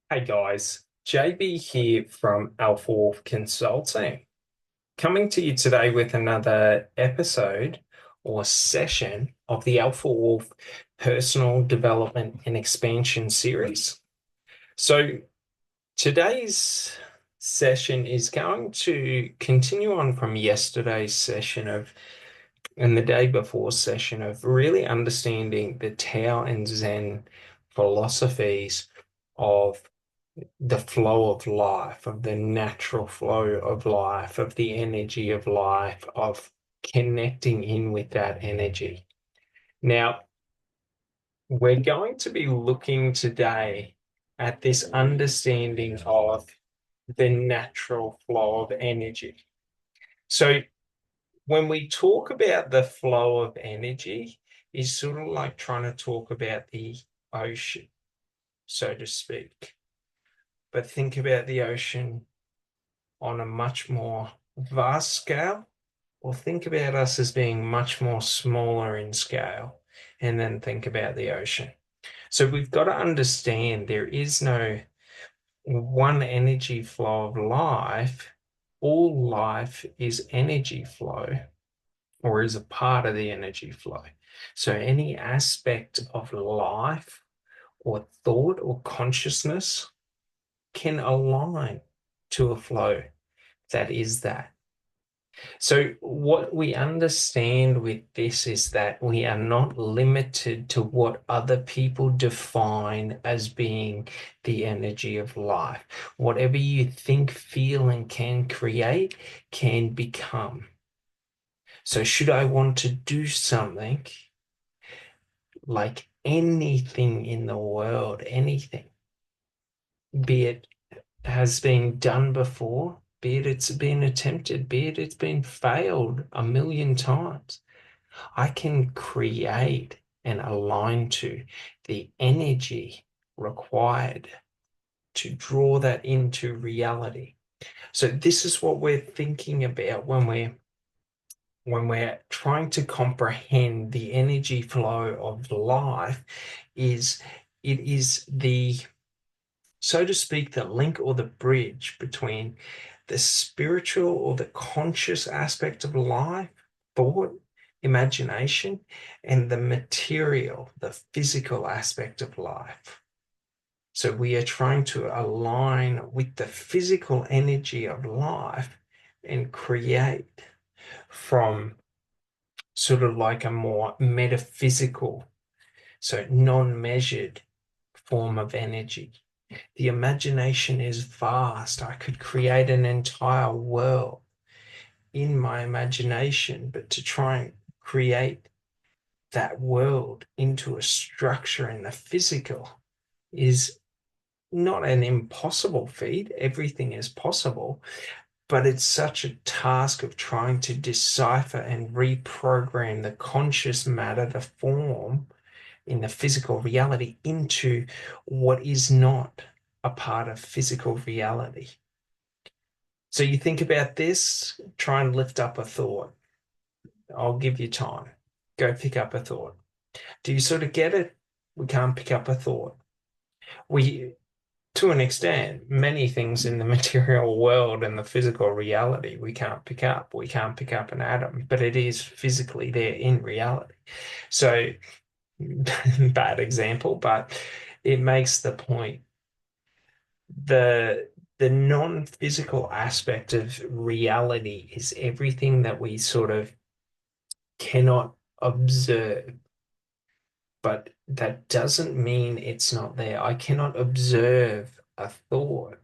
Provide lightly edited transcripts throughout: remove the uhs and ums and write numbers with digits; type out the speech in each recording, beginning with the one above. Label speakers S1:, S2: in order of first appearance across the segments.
S1: Hey guys, JB here from Alpha Wolf Consulting, coming to you today with another episode or session of the Alpha Wolf Personal Development and Expansion series. So today's session is going to continue on from yesterday's session and the day before session of really understanding the Tao and Zen philosophies of the flow of life, of the natural flow of life, of the energy of life, of connecting in with that energy. Now, we're going to be looking today at this understanding of the natural flow of energy. So, when we talk about the flow of energy, is sort of like trying to talk about the ocean, so to speak. But think about the ocean on a much more vast scale, or think about us as being much more smaller in scale, and then think about the ocean. So we've got to understand there is no one energy flow of life. All life is energy flow, or is a part of the energy flow. So any aspect of life or thought or consciousness can align to a flow that is that. So, what we understand with this is that we are not limited to what other people define as being the energy of life. Whatever you think, feel, and can create can become. So, should I want to do something, like anything in the world, anything, be it has been done before, be it it's been attempted, be it it's been failed a million times, I can create and align to the energy required to draw that into reality. So this is what we're thinking about when we're trying to comprehend the energy flow of life. Is it is the, so to speak, the link or the bridge between the spiritual or the conscious aspect of life, thought, imagination, and the material, the physical aspect of life. So we are trying to align with the physical energy of life and create from sort of like a more metaphysical, so non-measured form of energy. The imagination is vast. I could create an entire world in my imagination, but to try and create that world into a structure in the physical is not an impossible feat. Everything is possible, but it's such a task of trying to decipher and reprogram the conscious matter, the form in the physical reality into what is not a part of physical reality. So you think about this, try and lift up a thought. I'll give you time. Go pick up a thought. Do you sort of get it? We can't pick up a thought. We, to an extent, many things in the material world and the physical reality we can't pick up. We can't pick up an atom, but it is physically there in reality. So, bad example, but it makes the point. The non-physical aspect of reality is everything that we sort of cannot observe, but that doesn't mean it's not there. I cannot observe a thought,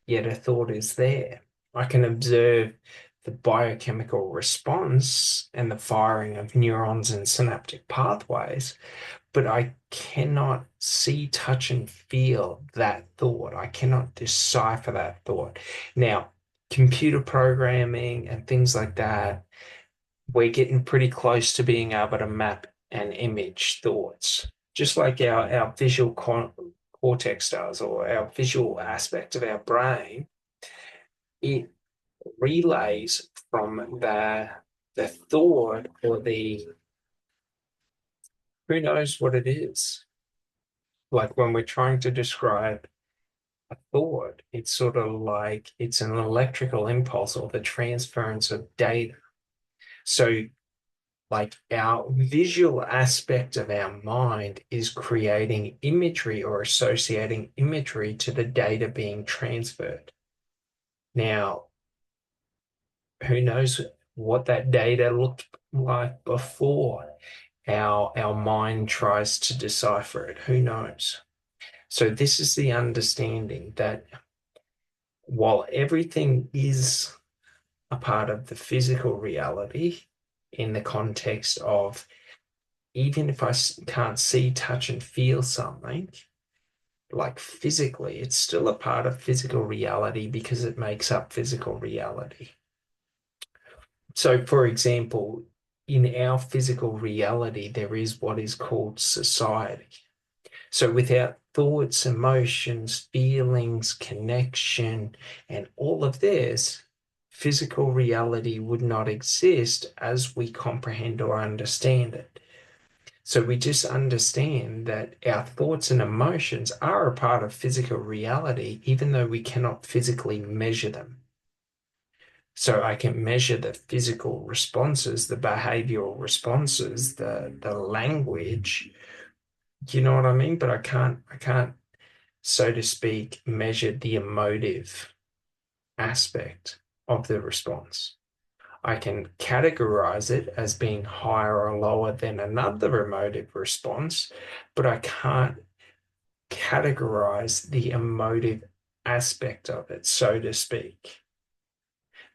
S1: yet a thought is there. I can observe the biochemical response and the firing of neurons and synaptic pathways, but I cannot see, touch, and feel that thought. I cannot decipher that thought. Now, computer programming and things like that, we're getting pretty close to being able to map and image thoughts, just like our visual cortex does, or our visual aspect of our brain. It relays from the thought or the, who knows what it is. Like when we're trying to describe a thought. It's sort of like it's an electrical impulse or the transference of data. So, like our visual aspect of our mind is creating imagery or associating imagery to the data being transferred. Now, who knows what that data looked like before our mind tries to decipher it? Who knows? So this is the understanding that while everything is a part of the physical reality in the context of even if I can't see, touch, and feel something, like physically, it's still a part of physical reality because it makes up physical reality. So, for example, in our physical reality, there is what is called society. So, without thoughts, emotions, feelings, connection, and all of this, physical reality would not exist as we comprehend or understand it. So we just understand that our thoughts and emotions are a part of physical reality, even though we cannot physically measure them. So I can measure the physical responses, the behavioral responses, the language. You know what I mean? But I can't, so to speak, measure the emotive aspect of the response. I can categorize it as being higher or lower than another emotive response, but I can't categorize the emotive aspect of it, so to speak.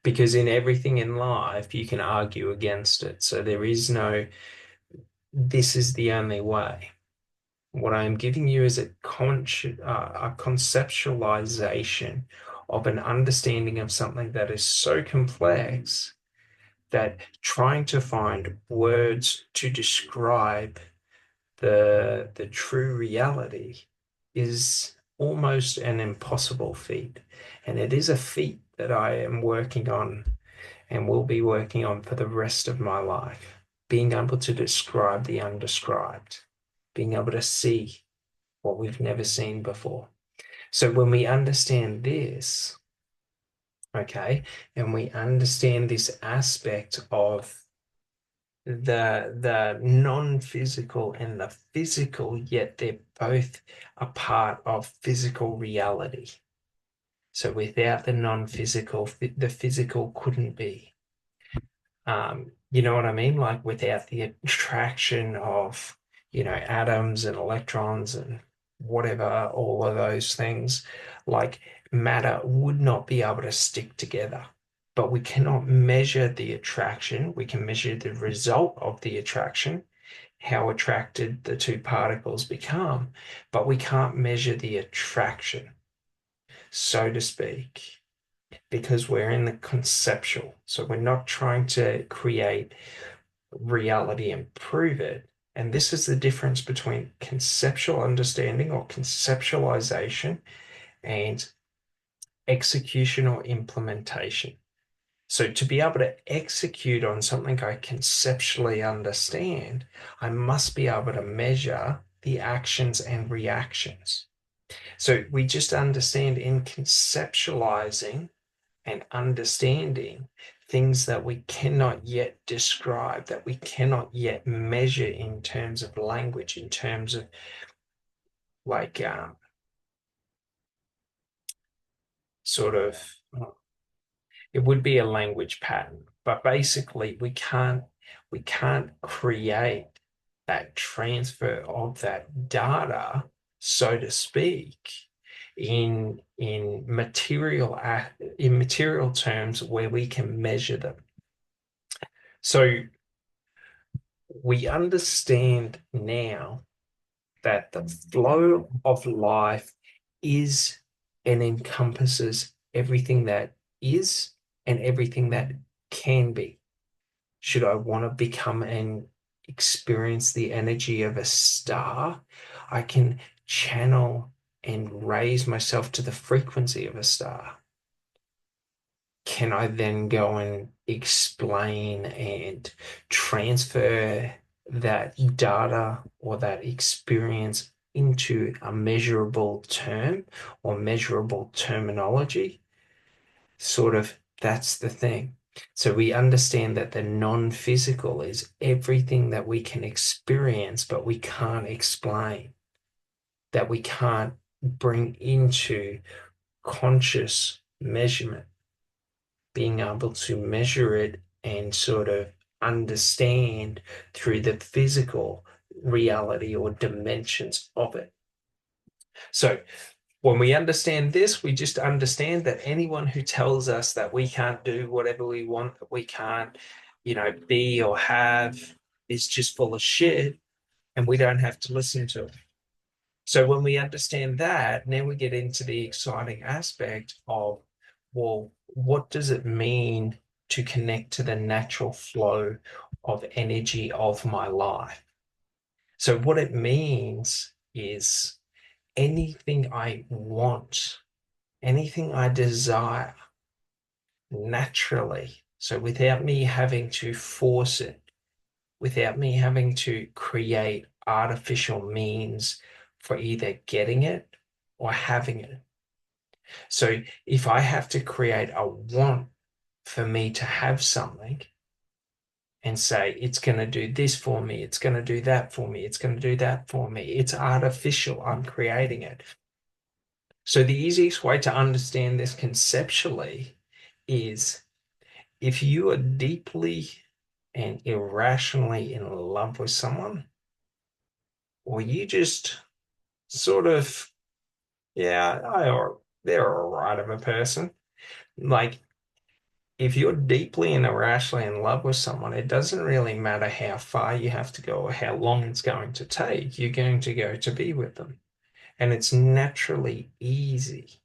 S1: Because in everything in life, you can argue against it. So there is no, this is the only way. What I am giving you is a conceptualization of an understanding of something that is so complex that trying to find words to describe the true reality is almost an impossible feat. And it is a feat that I am working on and will be working on for the rest of my life. Being able to describe the undescribed, being able to see what we've never seen before. So when we understand this, okay, and we understand this aspect of the non-physical and the physical, yet they're both a part of physical reality. So without the non-physical, the physical couldn't be. You know what I mean? Like without the attraction of, atoms and electrons and whatever, all of those things, like matter would not be able to stick together. But we cannot measure the attraction. We can measure the result of the attraction, how attracted the two particles become, but we can't measure the attraction, so to speak, because we're in the conceptual. So we're not trying to create reality and prove it. And this is the difference between conceptual understanding or conceptualization and execution or implementation. So to be able to execute on something I conceptually understand, I must be able to measure the actions and reactions. So we just understand in conceptualizing and understanding things that we cannot yet describe, that we cannot yet measure in terms of language, in terms of like sort of, it would be a language pattern, but basically we can't create that transfer of that data, so to speak, in material terms where we can measure them. So we understand now that the flow of life is and encompasses everything that is and everything that can be. Should I want to become and experience the energy of a star, I can channel and raise myself to the frequency of a star. Can I then go and explain and transfer that data or that experience into a measurable term or measurable terminology, sort of that's the thing. So we understand that the non-physical is everything that we can experience, but we can't explain, that we can't bring into conscious measurement, being able to measure it and sort of understand through the physical reality or dimensions of it. So when we understand this, we just understand that anyone who tells us that we can't do whatever we want, that we can't, be or have, is just full of shit, and we don't have to listen to it. So when we understand that, now we get into the exciting aspect of, well, what does it mean to connect to the natural flow of energy of my life? So what it means is anything I want, anything I desire naturally, so without me having to force it, without me having to create artificial means for either getting it or having it. So if I have to create a want for me to have something and say, it's going to do this for me, it's going to do that for me, it's going to do that for me, it's artificial, I'm creating it. So the easiest way to understand this conceptually is if you are deeply and irrationally in love with someone, or you just sort of, yeah, they're all right of a person. Like, if you're deeply and irrationally in love with someone, it doesn't really matter how far you have to go or how long it's going to take. You're going to go to be with them. And it's naturally easy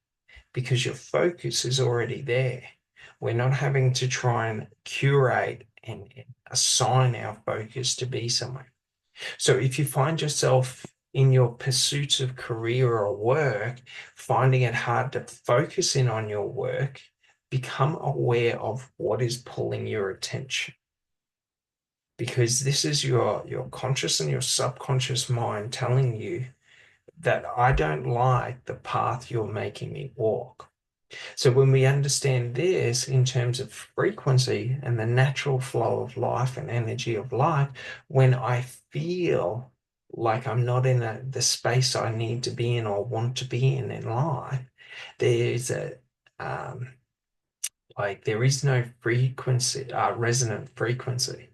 S1: because your focus is already there. We're not having to try and curate and assign our focus to be somewhere. So if you find yourself in your pursuits of career or work, finding it hard to focus in on your work, become aware of what is pulling your attention. Because this is your conscious and your subconscious mind telling you that I don't like the path you're making me walk. So when we understand this in terms of frequency and the natural flow of life and energy of life, when I feel like I'm not in the space I need to be in or want to be in life, there's um, there is no frequency, resonant frequency.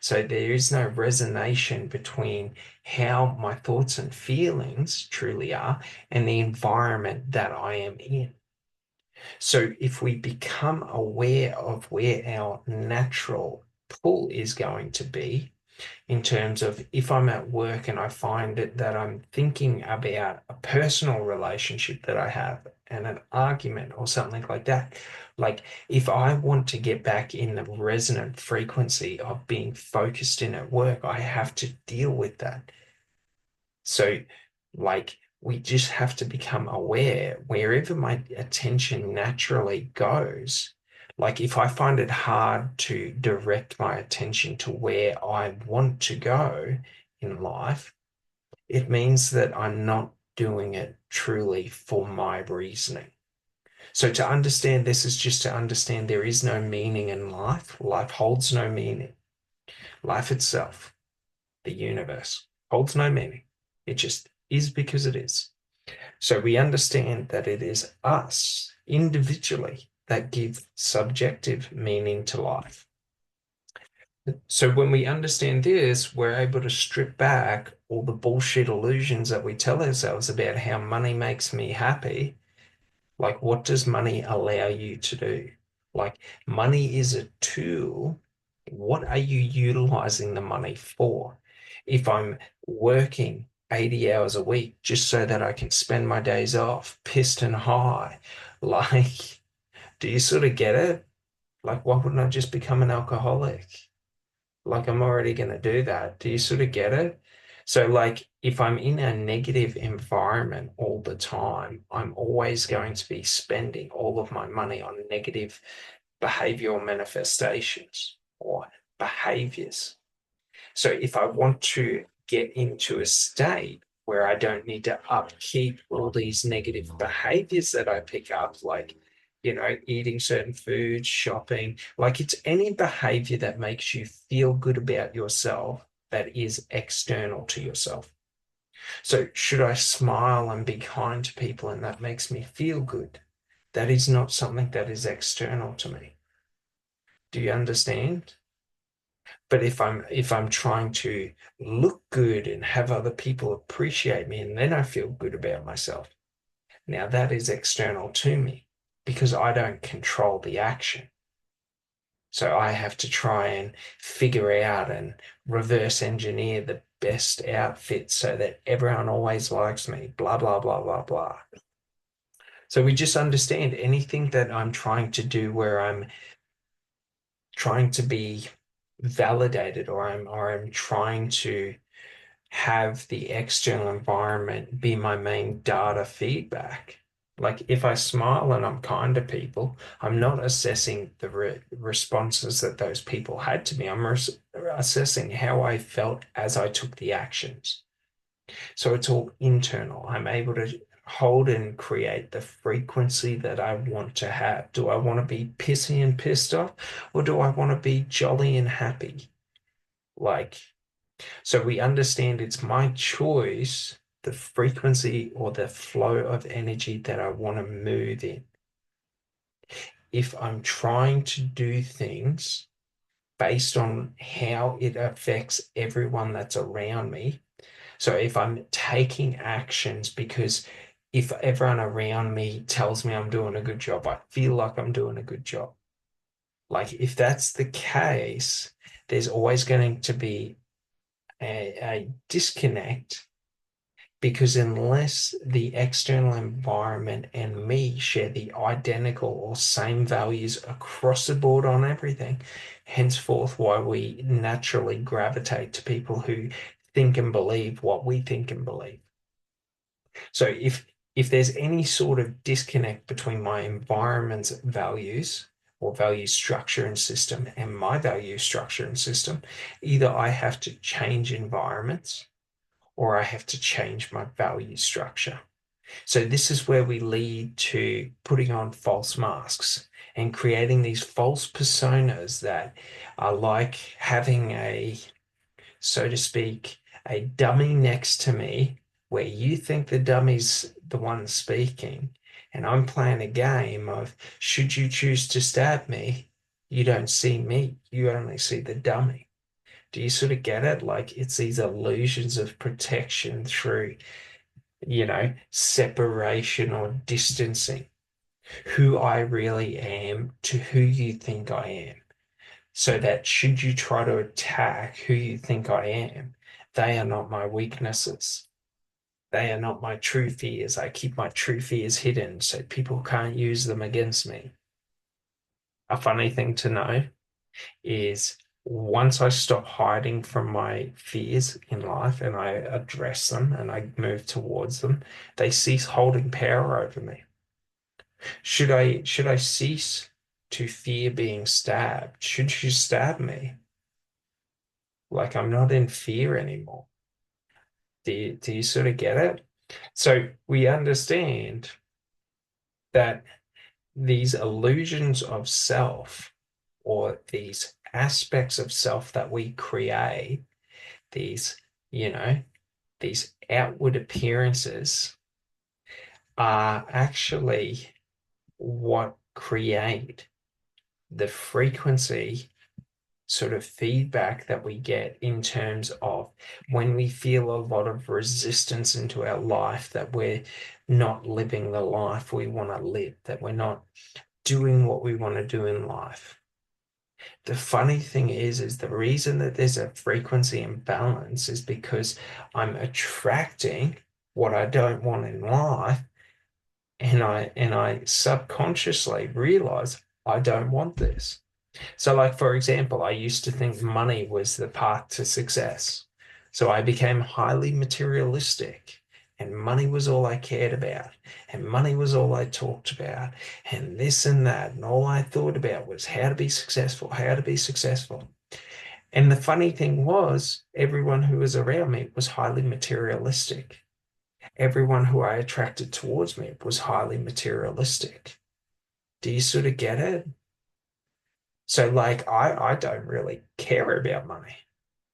S1: So there is no resonation between how my thoughts and feelings truly are and the environment that I am in. So if we become aware of where our natural pull is going to be, in terms of if I'm at work and I find it that I'm thinking about a personal relationship that I have and an argument or something like that, like if I want to get back in the resonant frequency of being focused in at work, I have to deal with that. So, we just have to become aware wherever my attention naturally goes. Like, if I find it hard to direct my attention to where I want to go in life, it means that I'm not doing it truly for my reasoning. So, to understand this is just to understand there is no meaning in life. Life holds no meaning. Life itself, the universe, holds no meaning. It just is because it is. So we understand that it is us individually that give subjective meaning to life. So when we understand this, we're able to strip back all the bullshit illusions that we tell ourselves about how money makes me happy. Like, what does money allow you to do? Like, money is a tool. What are you utilizing the money for? If I'm working 80 hours a week just so that I can spend my days off pissed and high, like, do you sort of get it? Like, why wouldn't I just become an alcoholic? Like, I'm already going to do that. Do you sort of get it? So, like, if I'm in a negative environment all the time, I'm always going to be spending all of my money on negative behavioral manifestations or behaviors. So, if I want to get into a state where I don't need to upkeep all these negative behaviors that I pick up, like, eating certain foods, shopping. Like it's any behavior that makes you feel good about yourself that is external to yourself. So, should I smile and be kind to people and that makes me feel good? That is not something that is external to me. Do you understand? But if I'm trying to look good and have other people appreciate me and then I feel good about myself, now that is external to me because I don't control the action. So I have to try and figure out and reverse engineer the best outfit so that everyone always likes me, blah, blah, blah, blah, blah. So we just understand anything that I'm trying to do where I'm trying to be validated or I'm trying to have the external environment be my main data feedback. Like if I smile and I'm kind to people, I'm not assessing the responses that those people had to me. I'm assessing how I felt as I took the actions. So it's all internal. I'm able to hold and create the frequency that I want to have. Do I want to be pissy and pissed off, or do I want to be jolly and happy? Like, so we understand it's my choice, the frequency or the flow of energy that I want to move in. If I'm trying to do things based on how it affects everyone that's around me, so if I'm taking actions because if everyone around me tells me I'm doing a good job, I feel like I'm doing a good job. Like if that's the case, there's always going to be a disconnect because unless the external environment and me share the identical or same values across the board on everything, henceforth why we naturally gravitate to people who think and believe what we think and believe. So if there's any sort of disconnect between my environment's values or value structure and system and my value structure and system, either I have to change environments or I have to change my value structure. So this is where we lead to putting on false masks and creating these false personas that are like having a, so to speak, a dummy next to me where you think the dummy's the one speaking. And I'm playing a game of should you choose to stab me, you don't see me, you only see the dummy. Do you sort of get it? Like it's these illusions of protection through, separation or distancing who I really am to who you think I am. So that should you try to attack who you think I am, they are not my weaknesses. They are not my true fears. I keep my true fears hidden so people can't use them against me. A funny thing to know is once I stop hiding from my fears in life and I address them and I move towards them, they cease holding power over me. Should I cease to fear being stabbed? Should you stab me? Like I'm not in fear anymore. Do you sort of get it? So we understand that these illusions of self or these aspects of self that we create, these, you know, these outward appearances are actually what create the frequency sort of feedback that we get in terms of when we feel a lot of resistance into our life, that we're not living the life we want to live, that we're not doing what we want to do in life. The funny thing is the reason that there's a frequency imbalance is because I'm attracting what I don't want in life, and I subconsciously realize I don't want this. So, like, for example, I used to think money was the path to success. So I became highly materialistic, and money was all I cared about, and money was all I talked about, and this and that. And all I thought about was how to be successful, how to be successful. And the funny thing was, everyone who was around me was highly materialistic. Everyone who I attracted towards me was highly materialistic. Do you sort of get it? So like I don't really care about money.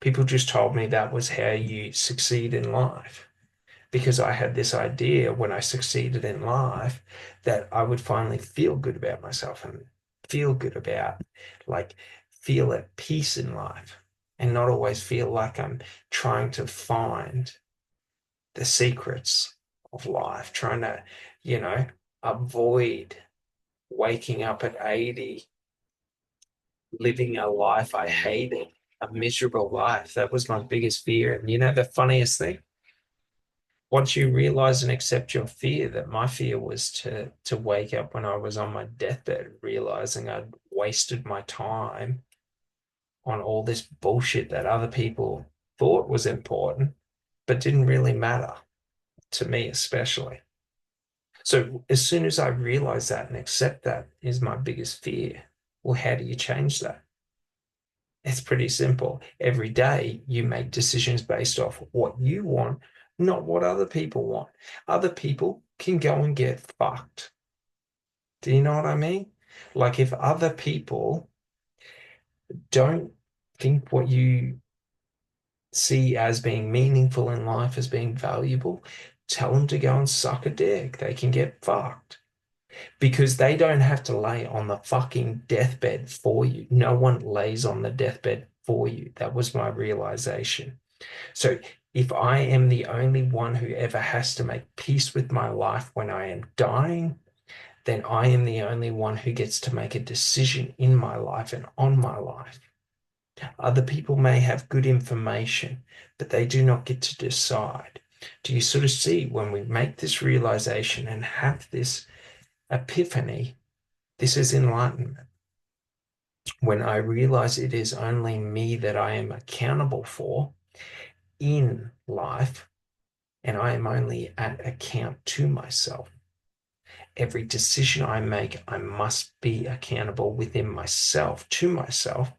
S1: People just told me that was how you succeed in life because I had this idea when I succeeded in life that I would finally feel good about myself and feel good about like feel at peace in life and not always feel like I'm trying to find the secrets of life, trying to, you know, avoid waking up at 80 living a life I hated, a miserable life. That was my biggest fear. And you know, the funniest thing, once you realize and accept your fear, that my fear was to wake up when I was on my deathbed, realizing I'd wasted my time on all this bullshit that other people thought was important, but didn't really matter to me, especially. So as soon as I realize that and accept that is my biggest fear, well, how do you change that? It's pretty simple. Every day you make decisions based off what you want, not what other people want. Other people can go and get fucked. Do you know what I mean? Like if other people don't think what you see as being meaningful in life as being valuable, tell them to go and suck a dick. They can get fucked because they don't have to lay on the fucking deathbed for you. No one lays on the deathbed for you. That was my realization. So if I am the only one who ever has to make peace with my life when I am dying, then I am the only one who gets to make a decision in my life and on my life. Other people may have good information, but they do not get to decide. Do you sort of see when we make this realization and have this epiphany? This is enlightenment. When I realize it is only me that I am accountable for in life, and I am only at account to myself. Every decision I make, I must be accountable within myself, to myself,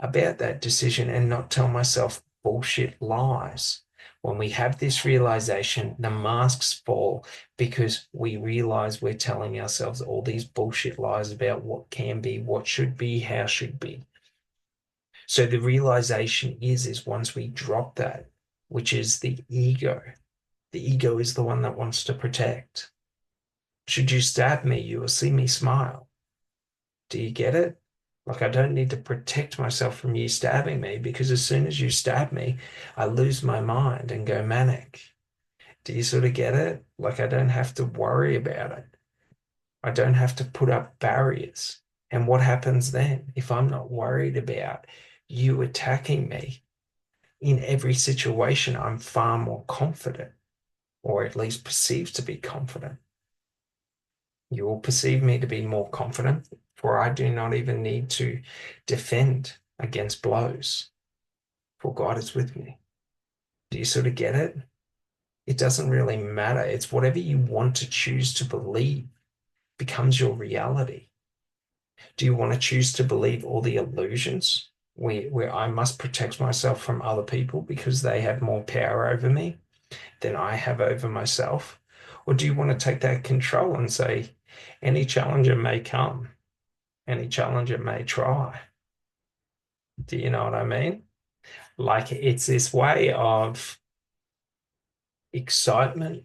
S1: about that decision and not tell myself bullshit lies. When we have this realization, the masks fall because we realize we're telling ourselves all these bullshit lies about what can be, what should be, how should be. So the realization is once we drop that, which is the ego is the one that wants to protect. Should you stab me, you will see me smile. Do you get it? Like, I don't need to protect myself from you stabbing me because as soon as you stab me, I lose my mind and go manic. Do you sort of get it? Like, I don't have to worry about it. I don't have to put up barriers. And what happens then if I'm not worried about you attacking me? In every situation, I'm far more confident, or at least perceived to be confident. You will perceive me to be more confident, for I do not even need to defend against blows, for God is with me. Do you sort of get it? It doesn't really matter. It's whatever you want to choose to believe becomes your reality. Do you want to choose to believe all the illusions where I must protect myself from other people because they have more power over me than I have over myself? Or do you want to take that control and say, any challenger may come, any challenger may try? Do you know what I mean? Like it's this way of excitement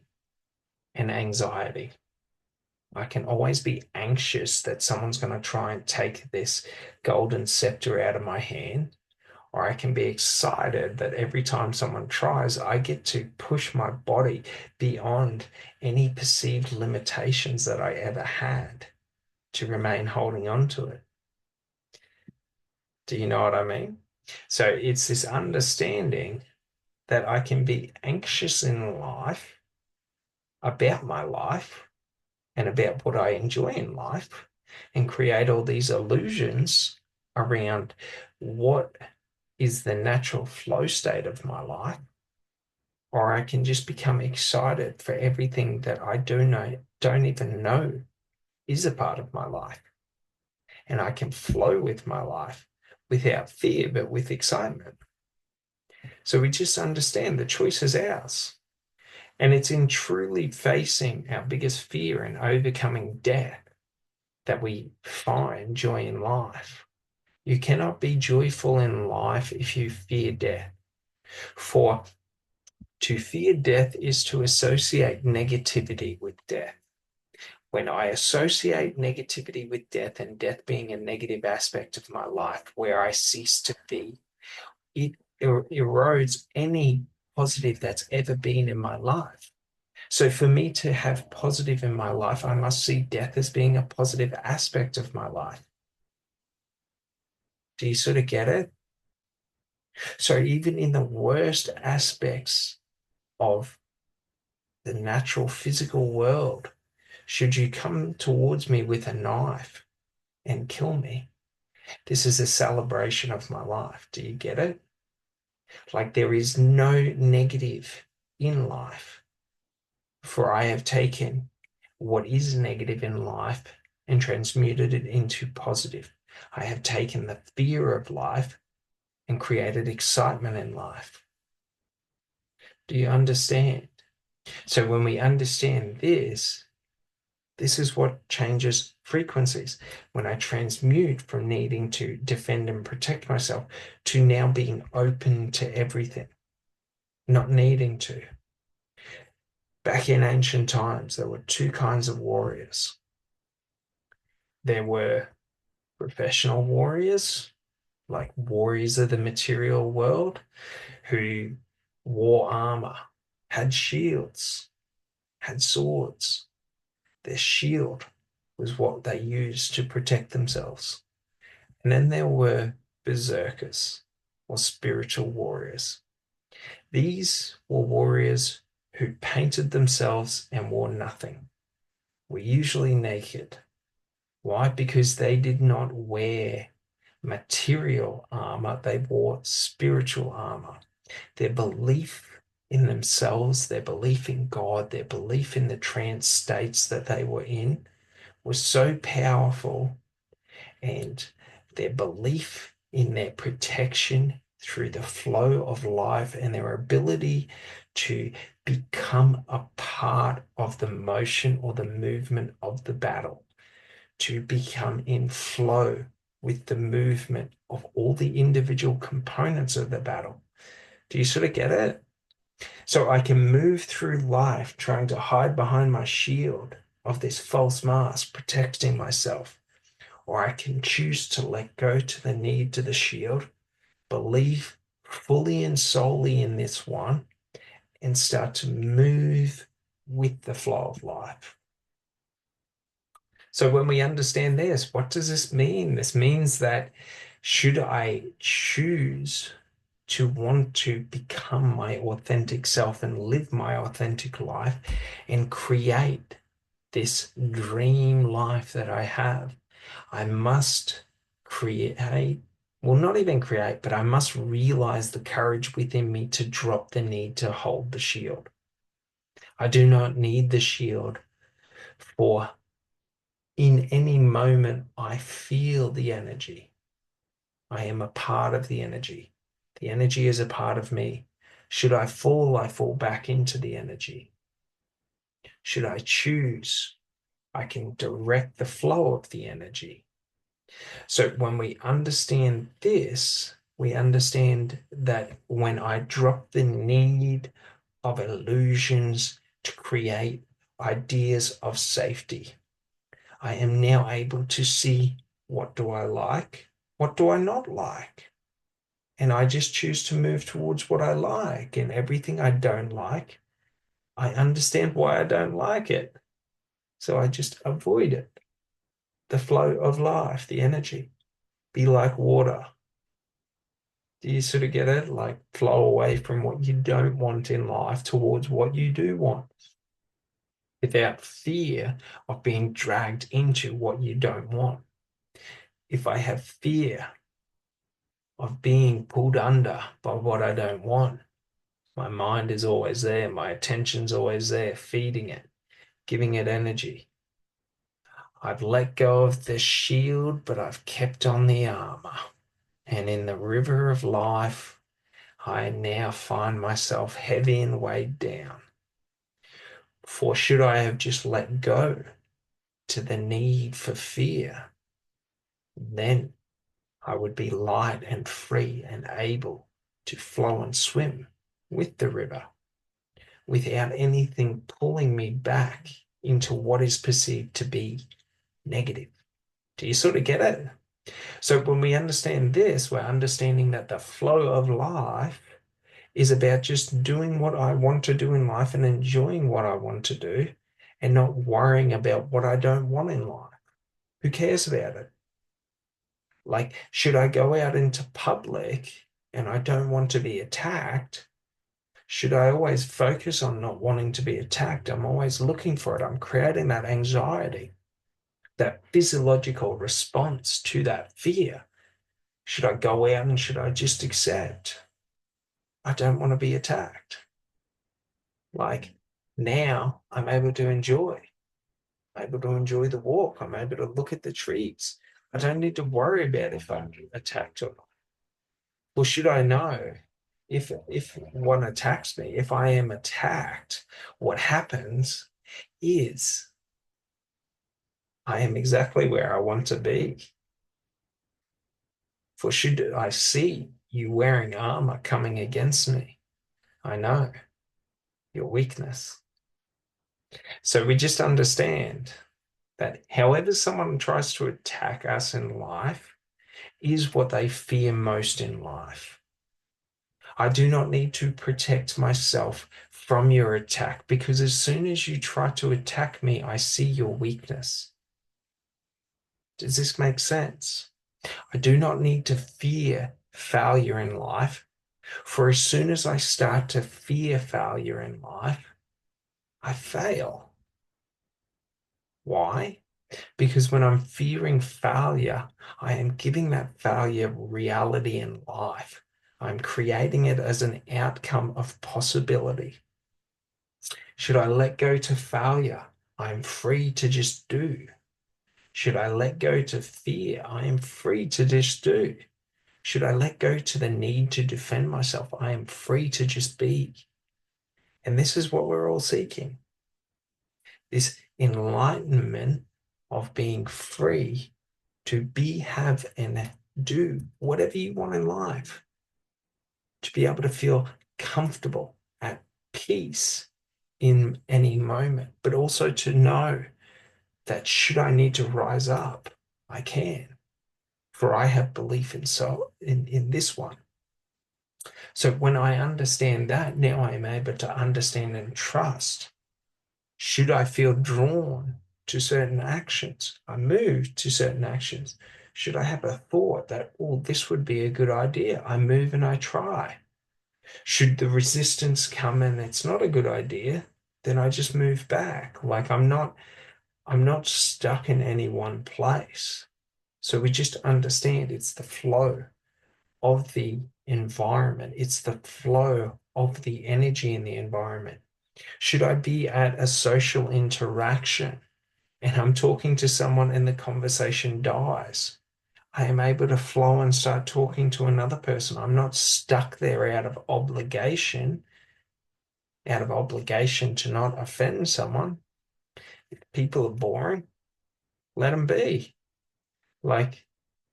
S1: and anxiety. I can always be anxious that someone's going to try and take this golden scepter out of my hand, or I can be excited that every time someone tries, I get to push my body beyond any perceived limitations that I ever had to remain holding on to it. Do you know what I mean? So it's this understanding that I can be anxious in life about my life and about what I enjoy in life and create all these illusions around what is the natural flow state of my life. Or I can just become excited for everything that I don't even know is a part of my life. And I can flow with my life without fear, but with excitement. So we just understand the choice is ours. And it's in truly facing our biggest fear and overcoming death that we find joy in life. You cannot be joyful in life if you fear death. For to fear death is to associate negativity with death. When I associate negativity with death and death being a negative aspect of my life where I cease to be, it erodes any positive that's ever been in my life. So for me to have positive in my life, I must see death as being a positive aspect of my life. Do you sort of get it? So even in the worst aspects of the natural physical world, should you come towards me with a knife and kill me, this is a celebration of my life. Do you get it? Like there is no negative in life, for I have taken what is negative in life and transmuted it into positive. I have taken the fear of life and created excitement in life. Do you understand? So when we understand this is what changes frequencies. When I transmute from needing to defend and protect myself to now being open to everything, not needing to. Back in ancient times, there were two kinds of warriors. There were professional warriors, like warriors of the material world, who wore armor, had shields, had swords. Their shield was what they used to protect themselves. And then there were berserkers or spiritual warriors. These were warriors who painted themselves and wore nothing, were usually naked. Why? Because they did not wear material armor, they wore spiritual armor. Their belief in themselves, their belief in God, their belief in the trance states that they were in was so powerful, and their belief in their protection through the flow of life and their ability to become a part of the motion or the movement of the battle, to become in flow with the movement of all the individual components of the battle. Do you sort of get it? So I can move through life trying to hide behind my shield of this false mask, protecting myself. Or I can choose to let go to the need to the shield, believe fully and solely in this one, and start to move with the flow of life. So when we understand this, what does this mean? This means that should I choose to want to become my authentic self and live my authentic life and create this dream life that I have, I must create, well, not even create, but I must realize the courage within me to drop the need to hold the shield. I do not need the shield, for in any moment I feel the energy. I am a part of the energy. The energy is a part of me. Should I fall back into the energy. Should I choose, I can direct the flow of the energy. So when we understand this, we understand that when I drop the need of illusions to create ideas of safety, I am now able to see, what do I like? What do I not like? And I just choose to move towards what I like, and everything I don't like, I understand why I don't like it. So I just avoid it. The flow of life, the energy, be like water. Do you sort of get it? Like flow away from what you don't want in life towards what you do want without fear of being dragged into what you don't want. If I have fear of being pulled under by what I don't want, my mind is always there, my attention's always there, feeding it, giving it energy. I've let go of the shield, but I've kept on the armor. And in the river of life, I now find myself heavy and weighed down. For should I have just let go to the need for fear, then I would be light and free and able to flow and swim with the river without anything pulling me back into what is perceived to be negative. Do you sort of get it? So when we understand this, we're understanding that the flow of life is about just doing what I want to do in life and enjoying what I want to do and not worrying about what I don't want in life. Who cares about it? Like, should I go out into public and I don't want to be attacked? Should I always focus on not wanting to be attacked? I'm always looking for it. I'm creating that anxiety, that physiological response to that fear. Should I go out and should I just accept? I don't want to be attacked. Like now I'm able to enjoy. I'm able to enjoy the walk. I'm able to look at the trees. I don't need to worry about if I'm attacked or not. Well, should I know if one attacks me, if I am attacked, what happens is I am exactly where I want to be. For should I see you wearing armor coming against me, I know your weakness. So we just understand that however someone tries to attack us in life is what they fear most in life. I do not need to protect myself from your attack because as soon as you try to attack me, I see your weakness. Does this make sense? I do not need to fear failure in life, for as soon as I start to fear failure in life, I fail. Why? Because when I'm fearing failure, I am giving that failure reality in life. I'm creating it as an outcome of possibility. Should I let go to failure? I'm free to just do. Should I let go to fear? I am free to just do. Should I let go to the need to defend myself? I am free to just be. And this is what we're all seeking. This enlightenment of being free to be, have, and do whatever you want in life, to be able to feel comfortable, at peace in any moment, but also to know that should I need to rise up, I can, for I have belief in this one. So when I understand that, now I am able to understand and trust. Should I feel drawn to certain actions? I move to certain actions. Should I have a thought that, oh, this would be a good idea? I move and I try. Should the resistance come and it's not a good idea, then I just move back. Like I'm not stuck in any one place. So we just understand it's the flow of the environment. It's the flow of the energy in the environment. Should I be at a social interaction and I'm talking to someone and the conversation dies? I am able to flow and start talking to another person. I'm not stuck there out of obligation to not offend someone. If people are boring, let them be. Like,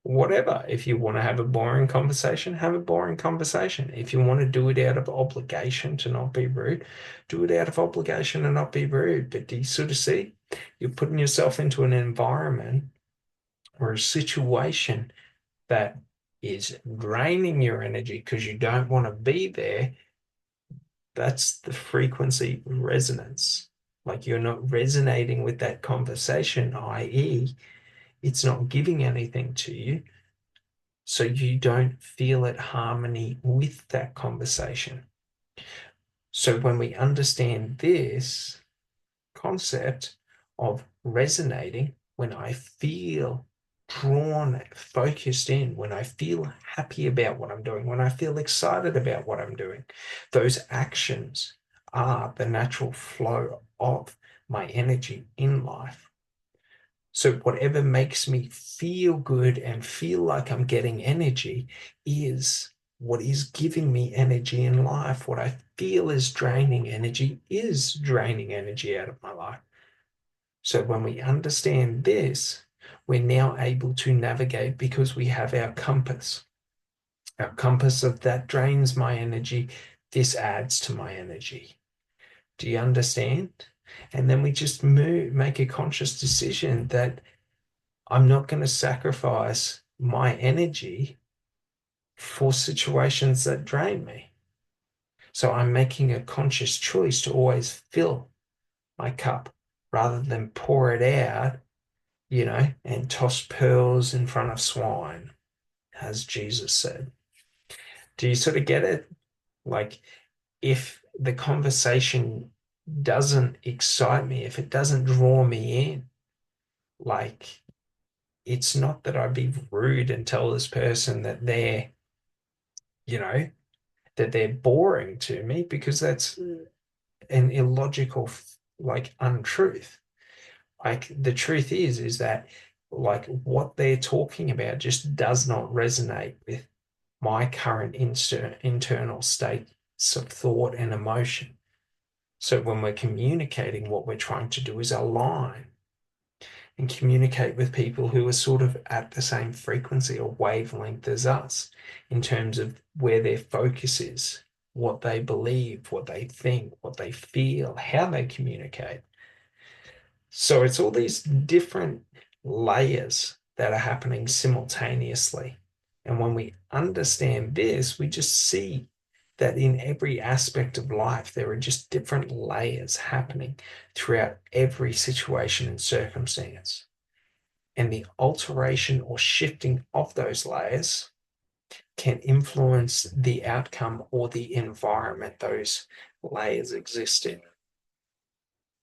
S1: whatever. If you want to have a boring conversation, have a boring conversation. If you want to do it out of obligation to not be rude, do it out of obligation and not be rude. But do you sort of see? You're putting yourself into an environment or a situation that is draining your energy because you don't want to be there. That's the frequency resonance. Like you're not resonating with that conversation, i.e., it's not giving anything to you. So you don't feel at harmony with that conversation. So when we understand this concept of resonating, when I feel drawn, focused in, when I feel happy about what I'm doing, when I feel excited about what I'm doing, those actions are the natural flow of my energy in life. So whatever makes me feel good and feel like I'm getting energy is what is giving me energy in life, what I feel is draining energy, is draining energy out of my life. So when we understand this, we're now able to navigate because we have our compass of that drains my energy. This adds to my energy. Do you understand? And then we just make a conscious decision that I'm not going to sacrifice my energy for situations that drain me. So I'm making a conscious choice to always fill my cup rather than pour it out, and toss pearls in front of swine, as Jesus said. Do you sort of get it? Like, if the conversation doesn't excite me, if it doesn't draw me in, like, it's not that I'd be rude and tell this person that you know, they're boring to me, because that's an illogical, like, untruth. Like, the truth is that, like, what they're talking about just does not resonate with my current internal states of thought and emotion. So when we're communicating, what we're trying to do is align and communicate with people who are sort of at the same frequency or wavelength as us in terms of where their focus is, what they believe, what they think, what they feel, how they communicate. So it's all these different layers that are happening simultaneously. And when we understand this, we just see that in every aspect of life, there are just different layers happening throughout every situation and circumstance. And the alteration or shifting of those layers can influence the outcome or the environment those layers exist in.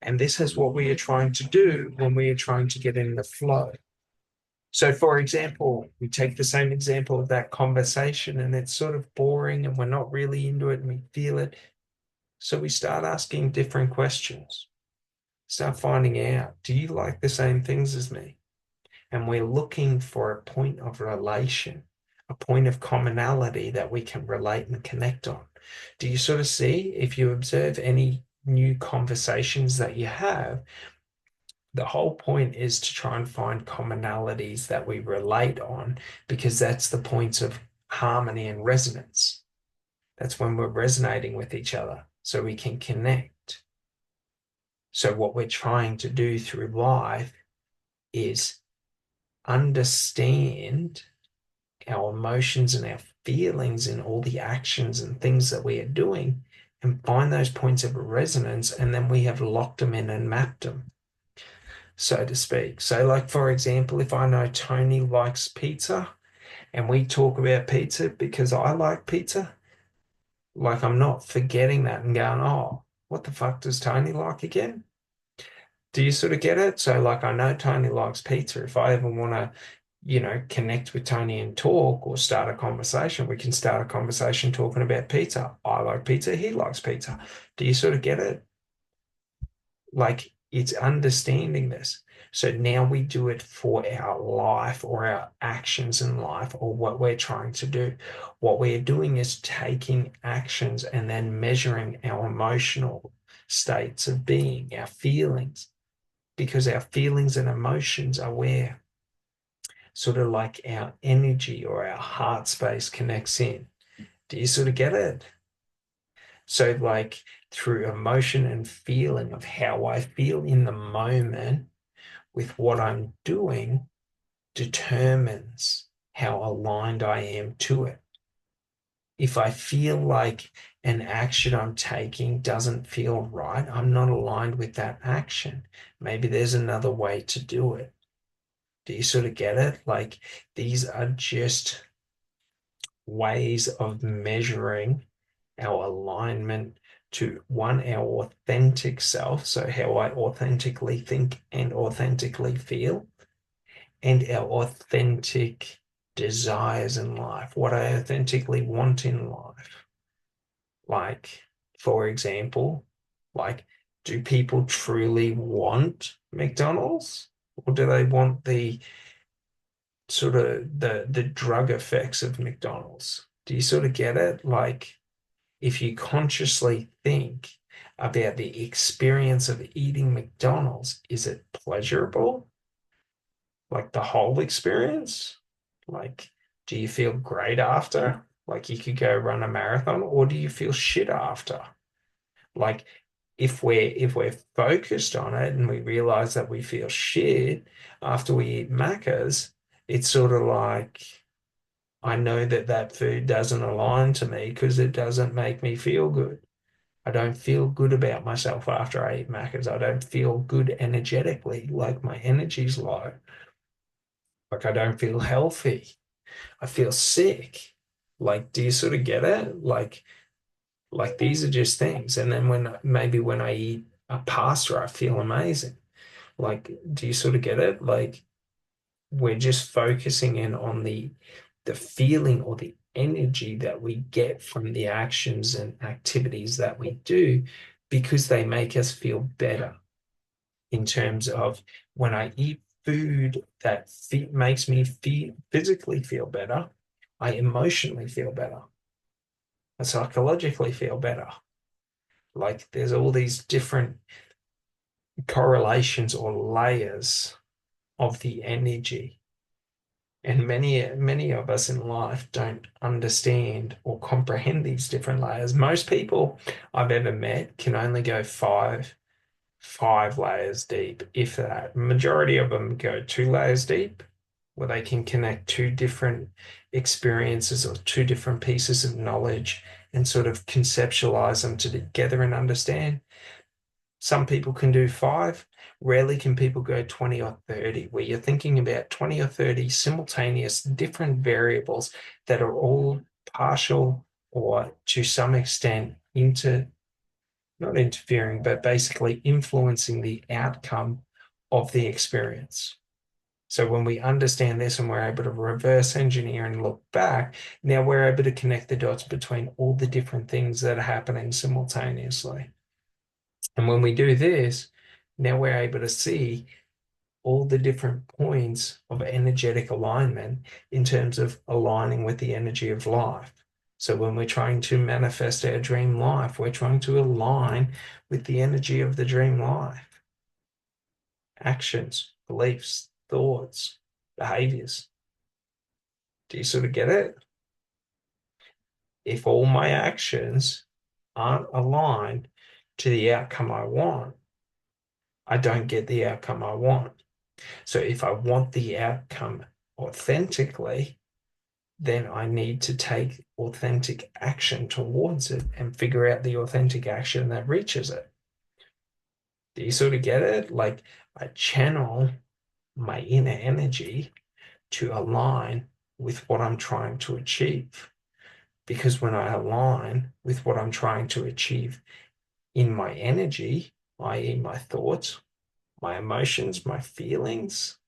S1: And this is what we are trying to do when we are trying to get in the flow. So, for example, we take the same example of that conversation and it's sort of boring and we're not really into it and we feel it. So we start asking different questions, start finding out, do you like the same things as me? And we're looking for a point of relation, a point of commonality that we can relate and connect on. Do you sort of see, if you observe any new conversations that you have, the whole point is to try and find commonalities that we relate on, because that's the points of harmony and resonance. That's when we're resonating with each other so we can connect. So what we're trying to do through life is understand our emotions and our feelings and all the actions and things that we are doing, and find those points of resonance, and then we have locked them in and mapped them, so to speak. So, like, for example, if I know Tony likes pizza and we talk about pizza because I like pizza, like, I'm not forgetting that and going, oh, what the fuck does Tony like again? Do you sort of get it? So, like, I know Tony likes pizza. If I ever want to, connect with Tony and talk or start a conversation, we can start a conversation talking about pizza. I like pizza, he likes pizza. Do you sort of get it? Like, it's understanding this. So now we do it for our life or our actions in life or what we're trying to do. What we're doing is taking actions and then measuring our emotional states of being, our feelings, because our feelings and emotions are where sort of like our energy or our heart space connects in. Do you sort of get it? So, like, through emotion and feeling of how I feel in the moment with what I'm doing determines how aligned I am to it. If I feel like an action I'm taking doesn't feel right, I'm not aligned with that action. Maybe there's another way to do it. Do you sort of get it? Like, these are just ways of measuring our alignment to one, our authentic self. So, how I authentically think and authentically feel, and our authentic desires in life, what I authentically want in life. Like, for example, like, do people truly want McDonald's, or do they want the sort of the drug effects of McDonald's? Do you sort of get it? Like, if you consciously think about the experience of eating McDonald's, is it pleasurable? Like the whole experience? Like, do you feel great after? Like you could go run a marathon, or do you feel shit after? Like if we're focused on it and we realize that we feel shit after we eat Macca's, it's sort of like I know that that food doesn't align to me because it doesn't make me feel good. I don't feel good about myself after I eat Macca's. I don't feel good energetically, like my energy's low. Like I don't feel healthy. I feel sick. Like, do you sort of get it? Like these are just things. And then when I eat a pasta, I feel amazing. Like, do you sort of get it? Like, we're just focusing in on the feeling or the energy that we get from the actions and activities that we do because they make us feel better in terms of when I eat food that makes me physically feel better, I emotionally feel better. I psychologically feel better. Like there's all these different correlations or layers of the energy. And many of us in life don't understand or comprehend these different layers. Most people I've ever met can only go five layers deep, if that. Majority of them go 2 layers deep, where they can connect two different experiences or two different pieces of knowledge and sort of conceptualize them together and understand. Some people can do 5. Rarely can people go 20 or 30, where you're thinking about 20 or 30 simultaneous different variables that are all partial or to some extent not interfering, but basically influencing the outcome of the experience. So when we understand this and we're able to reverse engineer and look back, now we're able to connect the dots between all the different things that are happening simultaneously. And when we do this, now we're able to see all the different points of energetic alignment in terms of aligning with the energy of life. So when we're trying to manifest our dream life, we're trying to align with the energy of the dream life. Actions, beliefs, thoughts, behaviors. Do you sort of get it? If all my actions aren't aligned to the outcome I want, I don't get the outcome I want. So if I want the outcome authentically, then I need to take authentic action towards it and figure out the authentic action that reaches it. Do you sort of get it? Like I channel my inner energy to align with what I'm trying to achieve. Because when I align with what I'm trying to achieve in my energy, i.e., my thoughts, my emotions, my feelings,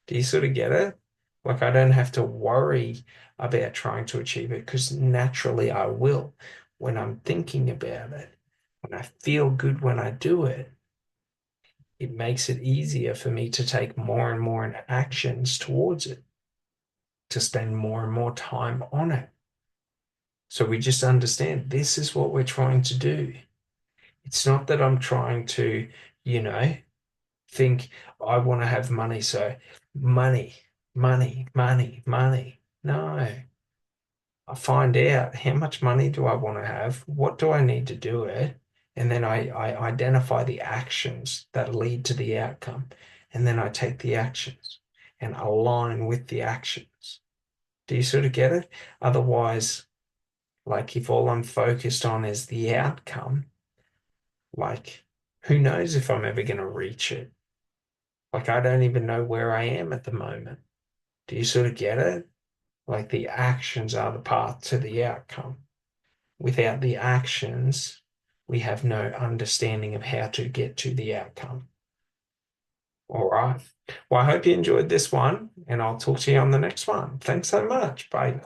S1: do you sort of get it? Like I don't have to worry about trying to achieve it because naturally I will when I'm thinking about it. When I feel good when I do it, it makes it easier for me to take more and more actions towards it, to spend more and more time on it. So we just understand this is what we're trying to do. It's not that I'm trying to, you know, think I want to have money. So money, money, money, money. No, I find out how much money do I want to have? What do I need to do it? And then I identify the actions that lead to the outcome. And then I take the actions and align with the actions. Do you sort of get it? Otherwise, like if all I'm focused on is the outcome, like who knows if I'm ever going to reach it? Like I don't even know where I am at the moment. Do you sort of get it? Like the actions are the path to the outcome. Without the actions, we have no understanding of how to get to the outcome. All right. Well, I hope you enjoyed this one, and I'll talk to you on the next one. Thanks so much. Bye.